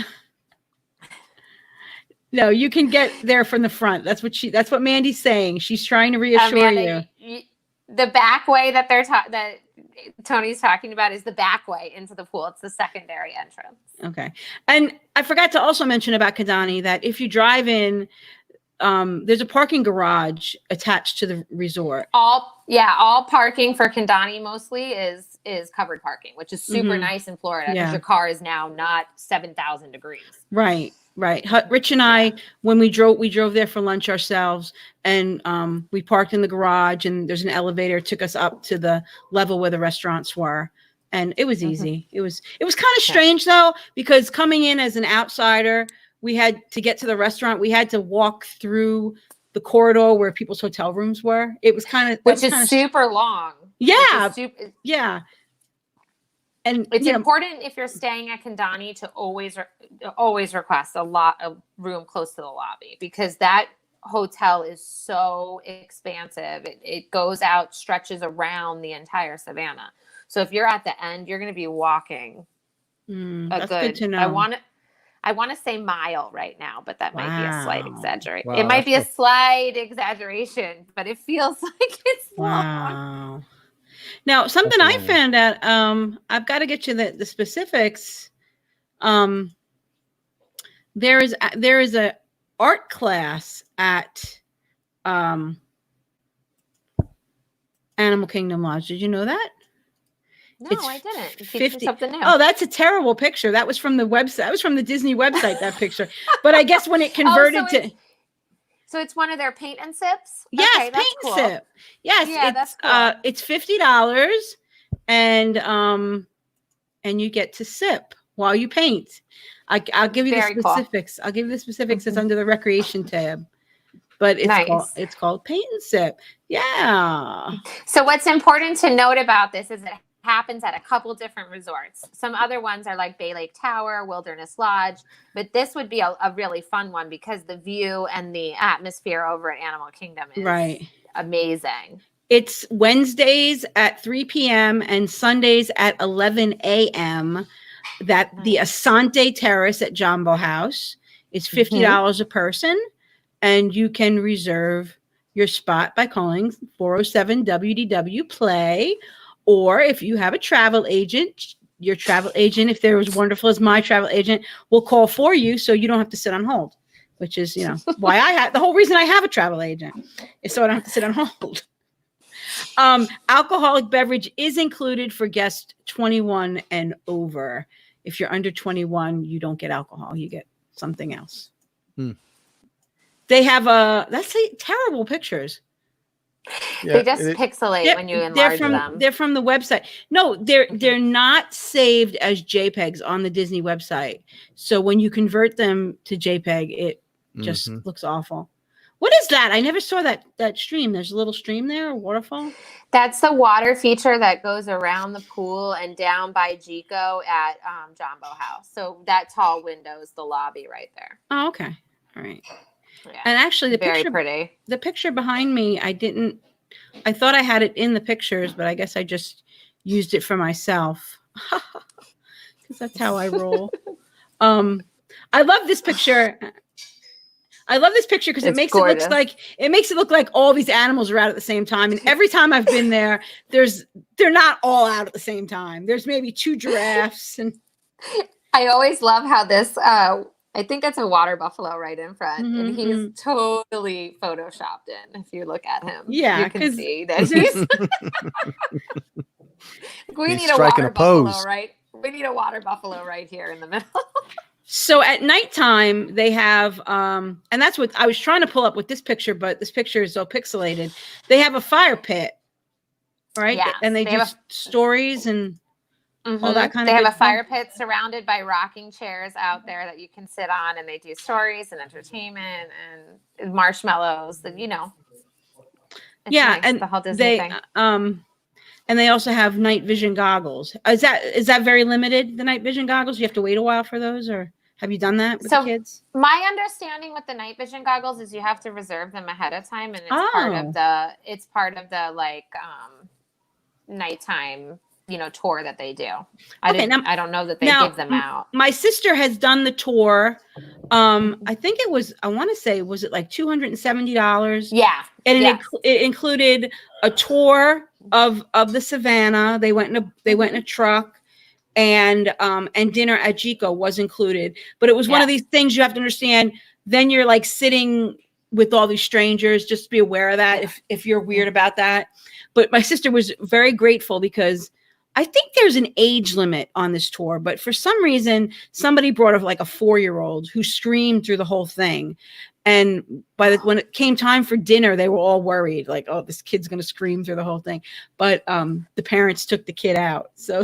No, you can get there from the front. That's what Mandy's saying. She's trying to reassure Amanda, you. The back way that that Tony's talking about is the back way into the pool. It's the secondary entrance. Okay. And I forgot to also mention about Kidani that if you drive in, there's a parking garage attached to the resort. All parking for Kidani mostly is covered parking, which is super nice in Florida because your car is now not 7,000 degrees. Right. Rich and I, when we drove there for lunch ourselves, and we parked in the garage, and there's an elevator, took us up to the level where the restaurants were, and it was easy. It was kind of strange though, because coming in as an outsider, we had to get to the restaurant. We had to walk through the corridor where people's hotel rooms were. It was which is super long. Yeah. Yeah. And it's important if you're staying at Kidani to always request a lot of room close to the lobby, because that hotel is so expansive. It goes out, stretches around the entire Savannah. So if you're at the end, you're going to be walking good to know. I want to say mile right now, but that might be a slight exaggeration. Wow, it might be a slight exaggeration, but it feels like it's long. Wow. Now, something I found out, I've got to get you the specifics. There is a art class at Animal Kingdom Lodge. Did you know that? No, I didn't. 50. Something new. Oh, that's a terrible picture. That was from the website. That was from the Disney website, that picture. But I guess when it converted So it's one of their paint and sips? Yes, Okay, that's paint cool. and sip. Yes, Yeah, it's that's cool. it's $50, and you get to sip while you paint. I'll give you the Very cool. specifics. I'll give you the specifics. It's under the recreation tab, but Nice. it's called paint and sip. Yeah. So what's important to note about this is it happens at a couple different resorts. Some other ones are like Bay Lake Tower, Wilderness Lodge, but this would be a really fun one because the view and the atmosphere over at Animal Kingdom is amazing. It's Wednesdays at 3 p.m. and Sundays at 11 a.m. That the Asante Terrace at Jumbo House is $50 a person, and you can reserve your spot by calling 407 WDW Play, or if you have a travel agent, your travel agent, if they're as wonderful as my travel agent, will call for you so you don't have to sit on hold, which is, why the whole reason I have a travel agent is so I don't have to sit on hold. Alcoholic beverage is included for guests 21 and over. If you're under 21, you don't get alcohol. You get something else. They have that's terrible pictures. Yeah, they just pixelate when you enlarge them. They're from the website. No, they're not saved as JPEGs on the Disney website. So when you convert them to JPEG, it just looks awful. What is that? I never saw that stream. There's a little stream there, a waterfall. That's the water feature that goes around the pool and down by Jico at Jumbo House. So that tall window is the lobby right there. Oh, okay. All right. Yeah. And actually, very pretty. The picture behind me, I thought I had it in the pictures, but I guess I just used it for myself because that's how I roll. I love this picture. Because it makes it look like all these animals are out at the same time. And every time I've been there, they're not all out at the same time. There's maybe 2 giraffes. And I always love how this, I think it's a water buffalo right in front. And he's totally photoshopped in. If you look at him, you can see that he's, we need a water buffalo, right? We need a water buffalo right here in the middle. So at nighttime, they have, and that's what I was trying to pull up with this picture, but this picture is so pixelated. They have a fire pit, right? Yeah, and they do stories and all that kind of. They have a fire pit surrounded by rocking chairs out there that you can sit on, and they do stories and entertainment and marshmallows. And and the whole Disney thing. And they also have night vision goggles. Is that very limited? The night vision goggles? You have to wait a while for those, or have you done that with the kids? My understanding with the night vision goggles is you have to reserve them ahead of time, and it's part of the like nighttime tour that they do. I don't know that they give them out. My sister has done the tour. I think it was, I want to say, was it like $270? Yeah. And it included a tour of the savannah. They went in a truck, and dinner at Jico was included. But it was one of these things you have to understand. Then you're like sitting with all these strangers. Just be aware of that if you're weird about that. But my sister was very grateful because I think there's an age limit on this tour, but for some reason, somebody brought a 4-year-old who screamed through the whole thing. And when it came time for dinner, they were all worried, like, oh, this kid's going to scream through the whole thing. But the parents took the kid out. So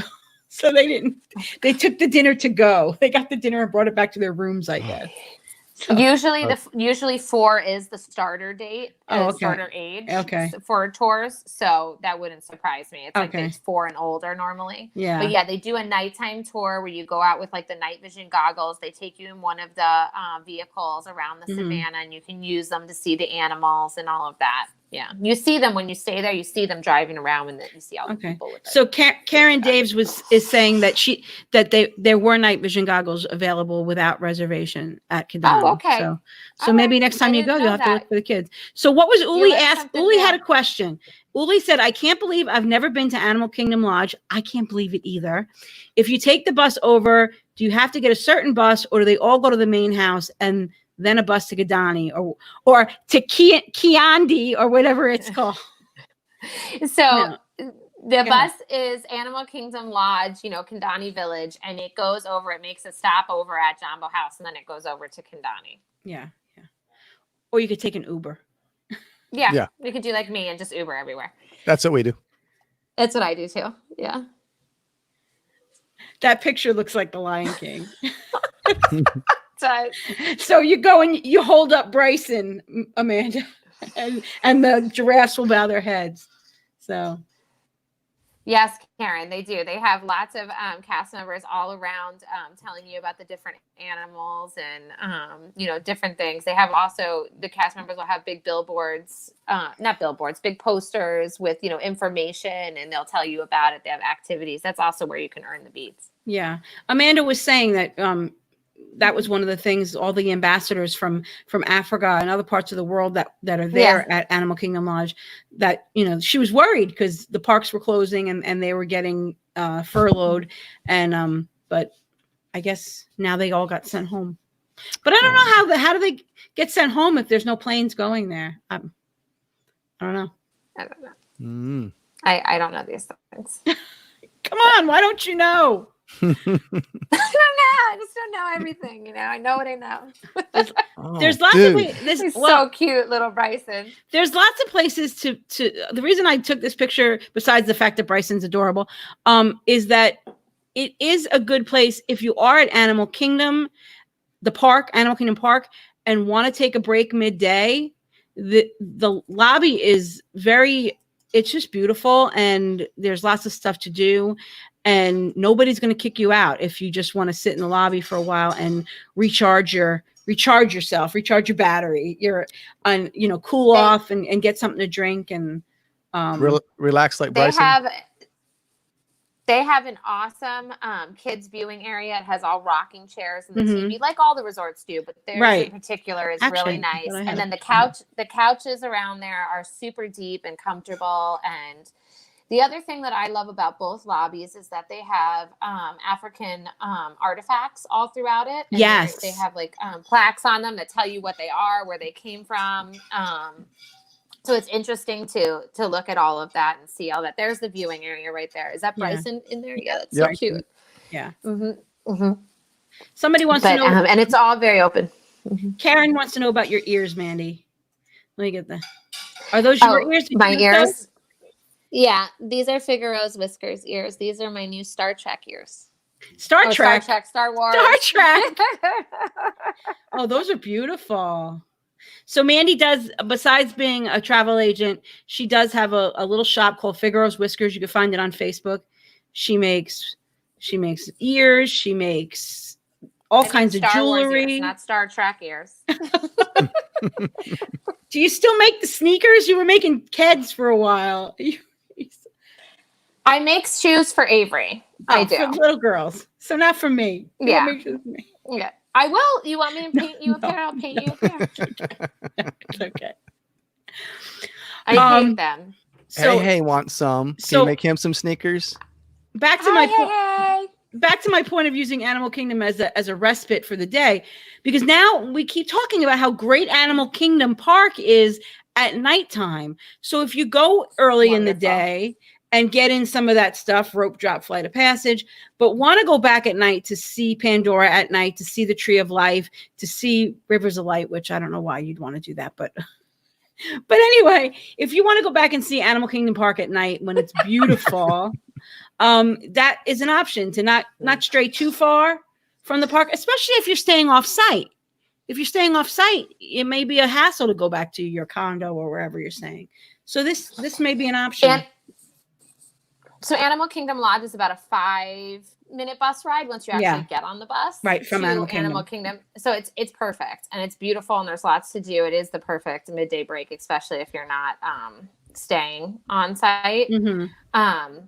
they took the dinner to go. They got the dinner and brought it back to their rooms, I guess. So, usually 4 is the starter date, starter age for tours. So that wouldn't surprise me. It's like it's 4 and older normally. Yeah. But they do a nighttime tour where you go out with like the night vision goggles. They take you in one of the vehicles around the savannah, and you can use them to see the animals and all of that. Yeah, you see them when you stay there. You see them driving around, and you see all the people with it. So Karen Daves is saying that there were night vision goggles available without reservation at Kidani. Oh, okay. So maybe next time you go, you'll have to look for the kids. So what was Uli asked? Uli had a question. Uli said, "I can't believe I've never been to Animal Kingdom Lodge. I can't believe it either. If you take the bus over, do you have to get a certain bus, or do they all go to the main house and then a bus to Kidani or to Kiandi or whatever it's called?" So the bus is Animal Kingdom Lodge, Kidani Village, and it goes over. It makes a stop over at Jumbo House, and then it goes over to Kidani. Yeah. or you could take an Uber. Yeah, Yeah. you could do like me and just Uber everywhere. That's what we do. That's what I do too. Yeah. That picture looks like the Lion King. So, So you go and you hold up Bryson, Amanda, and the giraffes will bow their heads. So yes, Karen, they do. They have lots of cast members all around telling you about the different animals and, different things. They have also, the cast members will have big billboards, not billboards, big posters with, information, and they'll tell you about it. They have activities. That's also where you can earn the beads. yeah, Amanda was saying that that was one of the things, all the ambassadors from Africa and other parts of the world that are there at Animal Kingdom Lodge, that, she was worried because the parks were closing and they were getting furloughed. And, but I guess now they all got sent home. But I don't know how do they get sent home if there's no planes going there? I don't know. I don't know. Mm. I don't know these things. Come on, why don't you know? I don't know. I just don't know everything. I know what I know. There's lots dude. of He's so cute, little Bryson. There's lots of places to the reason I took this picture, besides the fact that Bryson's adorable, is that it is a good place if you are at Animal Kingdom, Animal Kingdom Park, and want to take a break midday. The lobby is it's just beautiful, and there's lots of stuff to do, and nobody's going to kick you out if you just want to sit in the lobby for a while and recharge yourself, recharge your battery, cool off and get something to drink and relax like Bryson. They have an awesome kids viewing area. It has all rocking chairs and the Mhm. TV, like all the resorts do, but theirs in particular is really nice. And then the couches around there are super deep and comfortable. And the other thing that I love about both lobbies is that they have African artifacts all throughout it. And yes, they have like plaques on them that tell you what they are, where they came from. So it's interesting to look at all of that and see all that. There's the viewing area right there. Is that Bryson in there? Yeah, that's so cute. Yeah. Mm-hmm. Mm-hmm. Somebody wants to know, and it's all very open. Mm-hmm. Karen wants to know about your ears, Mandy. Let me get Are those your ears? My ears? Yeah, these are Figaro's Whiskers ears. These are my new Star Trek ears. Star Trek, Star Wars. Star Trek. Oh, those are beautiful. So Mandy does, besides being a travel agent, she does have a little shop called Figaro's Whiskers. You can find it on Facebook. She makes ears. She makes all kinds of jewelry. Ears, not Star Trek ears. Do you still make the sneakers? You were making Keds for a while. I make shoes for Avery. I do. For little girls. So not for me. Yeah. Make shoes for me. Yeah. I will. You want me to paint you a pair? I'll paint you a pair. It's okay. I hate them. So, hey, want some? Can you make him some sneakers? Back to my point of using Animal Kingdom as a respite for the day, because now we keep talking about how great Animal Kingdom Park is at nighttime. So if you go early in the day and get in some of that stuff, rope drop, flight of passage, but want to go back at night to see Pandora at night, to see the Tree of Life, to see Rivers of Light, which I don't know why you'd want to do that, but anyway, if you want to go back and see Animal Kingdom Park at night when it's beautiful, that is an option to not stray too far from the park, especially if you're staying off site. If you're staying off site, it may be a hassle to go back to your condo or wherever you're staying. So this may be an option. So Animal Kingdom Lodge is about a 5-minute bus ride once you actually get on the bus. Right, from Animal Kingdom. So it's perfect and it's beautiful and there's lots to do. It is the perfect midday break, especially if you're not staying on site. Mm-hmm.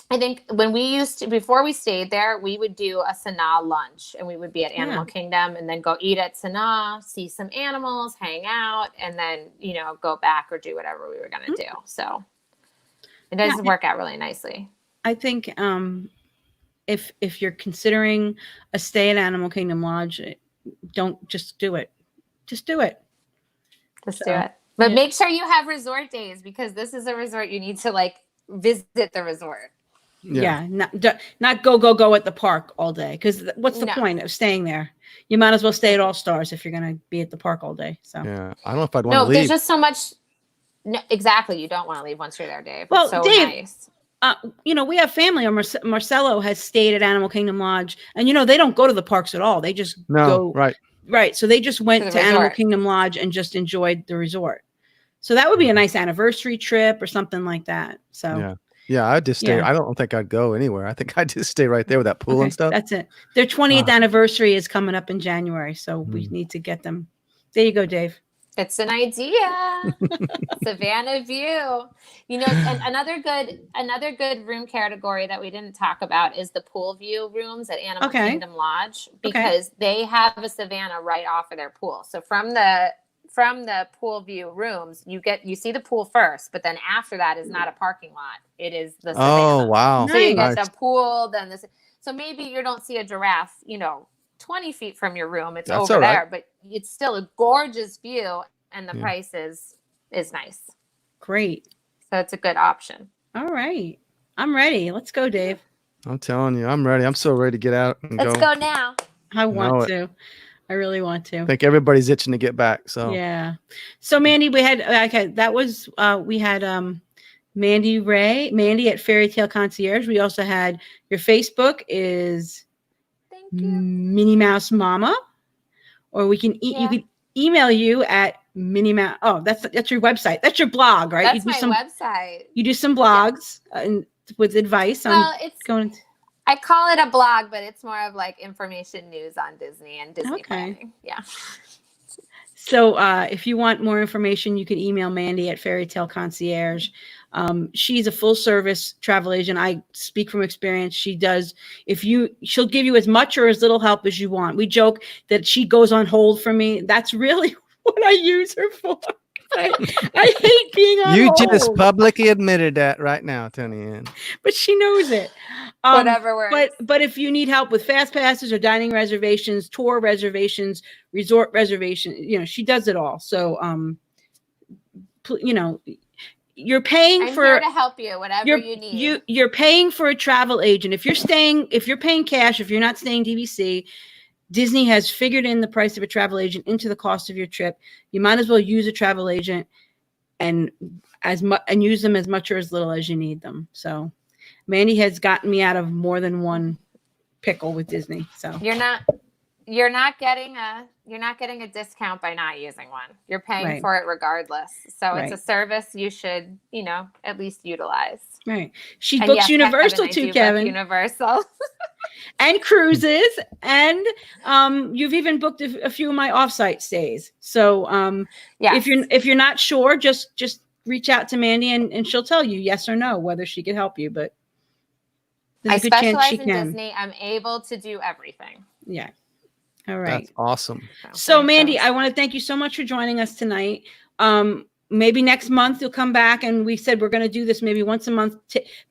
I think before we stayed there, we would do a Sanaa lunch and we would be at Animal Kingdom and then go eat at Sanaa, see some animals, hang out, and then, go back or do whatever we were going to do. So it does work out really nicely. I think if you're considering a stay at Animal Kingdom Lodge, don't just do it. Just do it. Do it. But make sure you have resort days because this is a resort you need to visit the resort. Yeah, not go at the park all day, because what's the No. point of staying there? You might as well stay at All Stars if you're going to be at the park all day. So Yeah. I don't know if I'd want to No, there's leave. just so much. No, exactly. You don't want to leave once you're there, Dave. Well, It's so Dave, nice. we have family. Marcelo has stayed at Animal Kingdom Lodge, and they don't go to the parks at all. They just go right. So they just went to Animal Kingdom Lodge and just enjoyed the resort. So that would be a nice anniversary trip or something like that. So yeah, I'd just stay. Yeah. I don't think I'd go anywhere. I think I'd just stay right there with that pool and stuff. That's it. Their 20th anniversary is coming up in January, so we need to get them. There you go, Dave. It's an idea. Savannah View. And another good room category that we didn't talk about is the pool view rooms at Animal Kingdom Lodge, because they have a Savannah right off of their pool. So from the pool view rooms, you see the pool first, but then after that is not a parking lot. It is the Savannah. Oh, wow. So you get the pool, then this. So maybe you don't see a giraffe, 20 feet from your room. It's over there, but it's still a gorgeous view, and the price is nice. Great. So it's a good option. All right. I'm ready. Let's go, Dave. I'm telling you, I'm ready. I'm so ready to get out and Let's go now. I want to. I really want to. I think everybody's itching to get back. So yeah. So Mandy, we had we had Mandy at Fairy Tale Concierge. We also had your Facebook is Minnie Mouse Mama, or we can you can email you at Minnie Mouse. Oh, that's your website. That's your blog, right? That's my website. You do some blogs and with advice on going. I call it a blog, but it's more of like information news on Disney and Disney planning. Yeah. So if you want more information, you can email Mandy at Fairy Tale Concierge. She's a full service travel agent. I speak from experience. She'll give you as much or as little help as you want. We joke that she goes on hold for me. That's really what I use her for. I hate being on hold. You just publicly admitted that right now, Tony Ann. But she knows it. Whatever works. But if you need help with fast passes or dining reservations, tour reservations, resort reservations, she does it all. So, you're paying I'm here to help you, whatever you need. You're paying for a travel agent. If you're paying cash, if you're not staying DVC, Disney has figured in the price of a travel agent into the cost of your trip. You might as well use a travel agent and use them as much or as little as you need them. So Mandy has gotten me out of more than one pickle with Disney. So you're not getting a discount by not using one. You're paying for it regardless. So it's a service you should, at least utilize. Right. She books Universal too, Kevin. Universal. And cruises, and you've even booked a few of my offsite stays. So if you're not sure, just reach out to Mandy and she'll tell you yes or no whether she can help you. But I specialize in Disney. I'm able to do everything. Yeah. All right. That's awesome. So Mandy, I want to thank you so much for joining us tonight. Maybe next month you'll come back, and we said we're going to do this maybe once a month.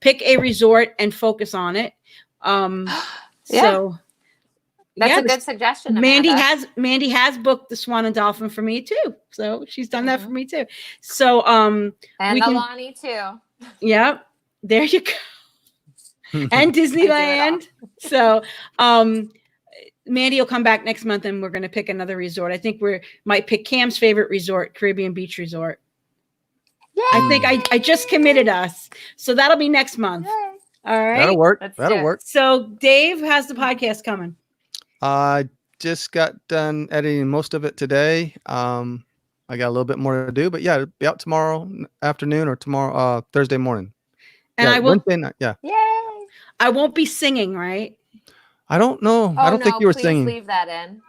Pick a resort and focus on it. So that's a good suggestion. Mandy has booked the Swan and Dolphin for me too. So she's done that for me too. So and Alani too. Yep. There you go. And Disneyland. So Mandy will come back next month and we're going to pick another resort. I think might pick Cam's favorite resort, Caribbean Beach Resort. Yay! I think I just committed us. So that'll be next month. Yay. All right. That'll work. That'll work. So Dave, how's the podcast coming? I just got done editing most of it today. I got a little bit more to do, but it'll be out tomorrow afternoon or tomorrow, Thursday morning. And I will. Wednesday night, Yay! I won't be singing, right? I don't know. I don't think you were singing. Leave that in.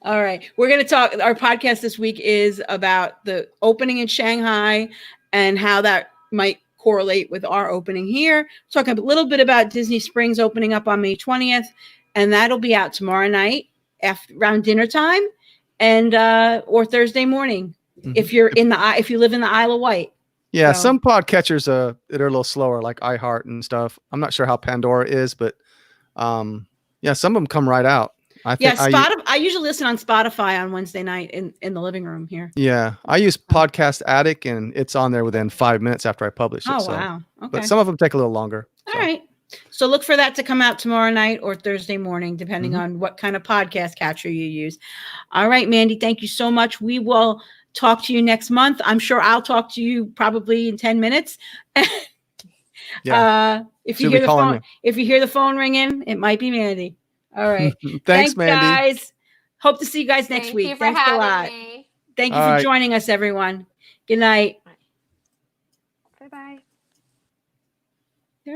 All right. We're going to talk. Our podcast this week is about the opening in Shanghai and how that might correlate with our opening here. Talk a little bit about Disney Springs opening up on May 20th, and that'll be out tomorrow night around dinner time and or Thursday morning if you live in the Isle of Wight. Yeah, some podcatchers that are a little slower, like iHeart and stuff. I'm not sure how Pandora is, but some of them come right out. I Yeah, think I usually listen on Spotify on Wednesday night in the living room here. Yeah, I use Podcast Addict, and it's on there within 5 minutes after I publish it. Oh, So, wow. Okay. but some of them take a little longer. All right. So look for that to come out tomorrow night or Thursday morning, depending on what kind of podcast catcher you use. All right, Mandy, thank you so much. We will talk to you next month. I'm sure I'll talk to you probably in 10 minutes. Yeah. If She'll you hear be the calling phone, me. if you hear the phone ringing, it might be Mandy. All right. Thanks, Mandy. guys. Hope to see you guys next Thank week. you for Thanks a having lot. me. Thank you All for right. joining us, everyone. Good night. Bye bye.